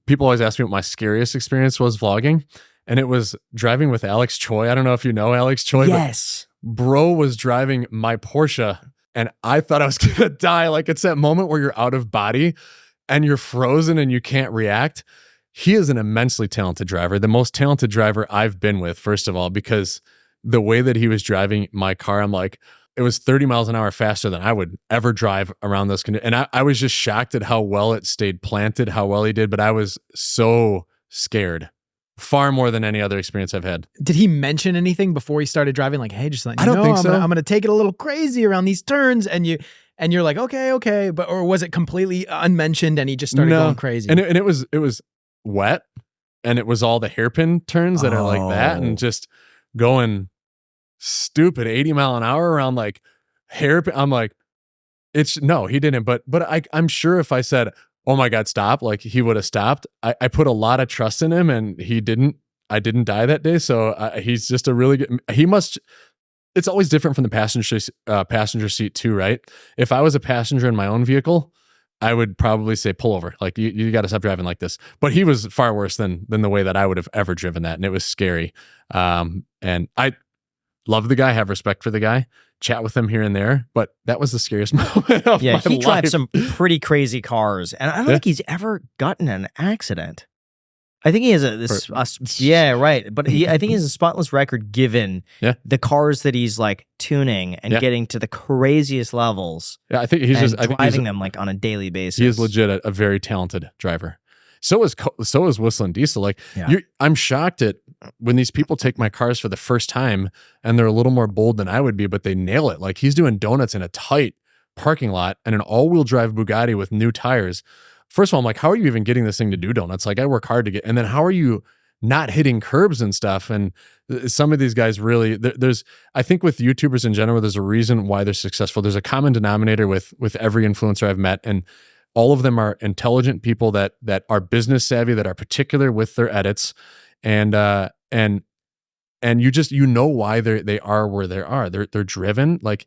people always ask me what my scariest experience was vlogging, and it was driving with Alex Choi. I don't know if you know Alex Choi, Yes. but bro was driving my Porsche, and I thought I was gonna die. Like, it's that moment where you're out of body and you're frozen and you can't react. He is an immensely talented driver, the most talented driver I've been with, first of all, because the way that he was driving my car, I'm like, it was 30 miles an hour faster than I would ever drive around those conditions. And I was just shocked at how well it stayed planted, how well he did. But I was so scared, far more than any other experience I've had. Did he mention anything before he started driving? Like, hey, just let you I don't know, think so. I'm gonna take it a little crazy around these turns, and you're like, okay, but or was it completely unmentioned and he just started going crazy? And it was wet, and it was all the hairpin turns that are like that, and just going stupid 80 mile an hour around like hairpin. I'm like, no, he didn't. But I'm sure if I said, oh my God, stop, like he would have stopped. I put a lot of trust in him, and he didn't. I didn't die that day. So he's just a really good, it's always different from the passenger seat too, right? If I was a passenger in my own vehicle, I would probably say pull over. Like you got to stop driving like this. But he was far worse than the way that I would have ever driven that. And it was scary. And I love the guy, have respect for the guy, chat with him here and there. But that was the scariest moment of my life. He drives some pretty crazy cars. And I don't think he's ever gotten in an accident. I think he has right. But I think he has a spotless record given the cars that he's like tuning and getting to the craziest levels. Yeah, I think he's driving them like on a daily basis. He is legit a very talented driver. So is WhistlinDiesel. Like I'm shocked at when these people take my cars for the first time and they're a little more bold than I would be, but they nail it. Like he's doing donuts in a tight parking lot and an all-wheel drive Bugatti with new tires. First of all, I'm like, how are you even getting this thing to do donuts? Like I work hard to get, and then how are you not hitting curbs and stuff? And some of these guys really, I think with YouTubers in general, there's a reason why they're successful. There's a common denominator with every influencer I've met, and all of them are intelligent people that are business savvy, that are particular with their edits, and you know why they are where they are. They're driven. Like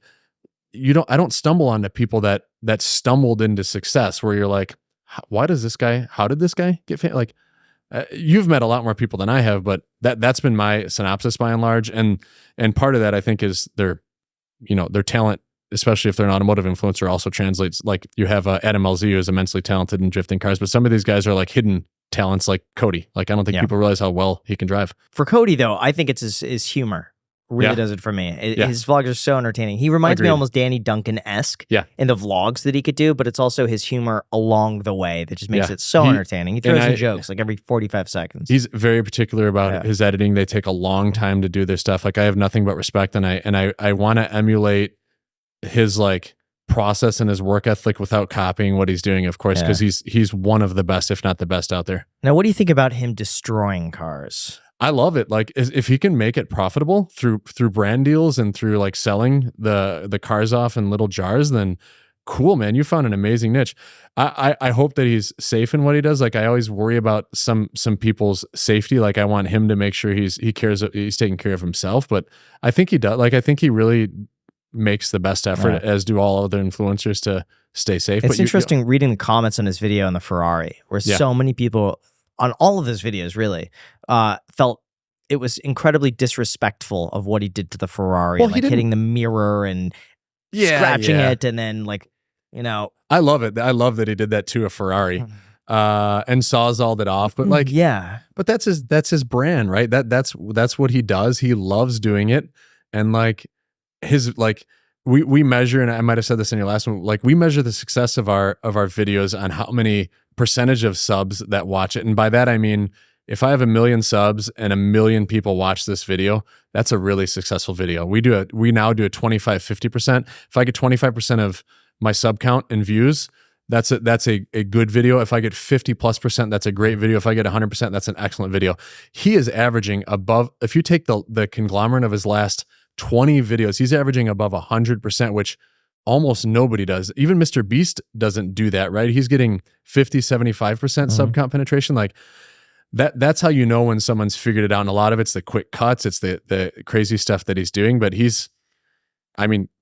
I don't stumble onto people that stumbled into success where you're like, how did this guy get famous? Like you've met a lot more people than I have, but that's been my synopsis by and large. And part of that I think is their talent, especially if they're an automotive influencer, also translates. Like you have Adam LZ, who is immensely talented in drifting cars, but some of these guys are like hidden talents like Cody. Like I don't think people realize how well he can drive. For Cody though, I think it's his humor. Really does it for me. His vlogs are so entertaining. He reminds me almost Danny Duncan-esque in the vlogs that he could do, but it's also his humor along the way that just makes it so entertaining. He throws in jokes like every 45 seconds. He's very particular about his editing. They take a long time to do their stuff. Like I have nothing but respect, and I want to emulate his like process and his work ethic without copying what he's doing, of course, because he's one of the best, if not the best out there. Now, what do you think about him destroying cars? I love it. Like if he can make it profitable through brand deals and through like selling the cars off in little jars, then cool, man. You found an amazing niche. I hope that he's safe in what he does. Like I always worry about some people's safety. Like I want him to make sure he's taking care of himself. But I think he does. Like I think he really makes the best effort, as do all other influencers, to stay safe. It's interesting reading the comments on his video on the Ferrari, where so many people on all of his videos really felt it was incredibly disrespectful of what he did to the Ferrari, and like hitting the mirror and scratching it, and then like, I love it. I love that he did that to a Ferrari and sawzalled it off. But like, but that's his brand, right? That's what he does. He loves doing it, and like we measure, and I might have said this in your last one, like we measure the success of our videos on how many percentage of subs that watch it. And by that I mean, if I have 1 million subs and 1 million people watch this video, that's a really successful video. We now do a 25-50%. If I get 25% of my sub count and views, that's a good video. If I get 50+%, that's a great video. If I get 100%, that's an excellent video. He is averaging above, if you take the conglomerate of his last 20 videos, he's averaging above 100%, which almost nobody does. Even Mr. Beast doesn't do that, right? He's getting 50-75% sub count penetration. Like that's how you know when someone's figured it out. And a lot of it's the quick cuts, it's the crazy stuff that he's doing. But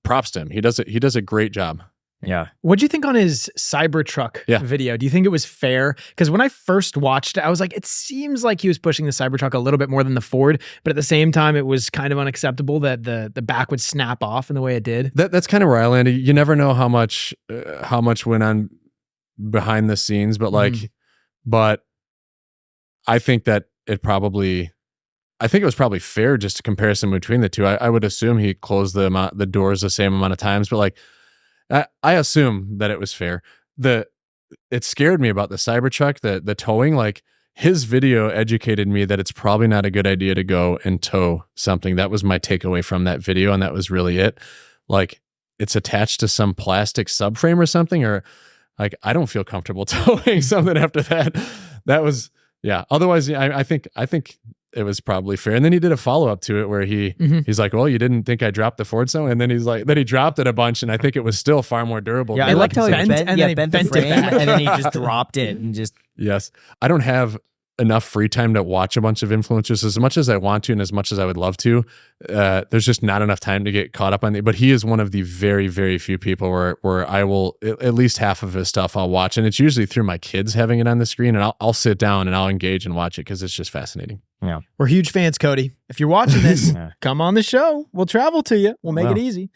props to him. He does a great job. Yeah. What'd you think on his Cybertruck video? Do you think it was fair? Because when I first watched it, I was like, it seems like he was pushing the Cybertruck a little bit more than the Ford, but at the same time, it was kind of unacceptable that the back would snap off in the way it did. That's kind of where I landed. You never know how much went on behind the scenes, but but I think that it was probably fair, just a comparison between the two. I would assume he closed the doors the same amount of times, but I assume that it was fair. It scared me about the Cybertruck, the towing. Like, his video educated me that it's probably not a good idea to go and tow something. That was my takeaway from that video, and that was really it. Like, it's attached to some plastic subframe or something, or like, I don't feel comfortable towing something after that. That was, otherwise, I think it was probably fair. And then he did a follow-up to it where he's like, well, you didn't think I dropped the Ford Snow? And then he dropped it a bunch, and I think it was still far more durable. Yeah, I liked how he bent the frame, and then he just dropped it and just... Yes. I don't have enough free time to watch a bunch of influencers as much as I want to and as much as I would love to. There's just not enough time to get caught up on it. But he is one of the very, very few people where I will, at least half of his stuff I'll watch. And it's usually through my kids having it on the screen, and I'll sit down and I'll engage and watch it because it's just fascinating. Yeah. We're huge fans, Cody. If you're watching this, come on the show. We'll travel to you. We'll make it easy.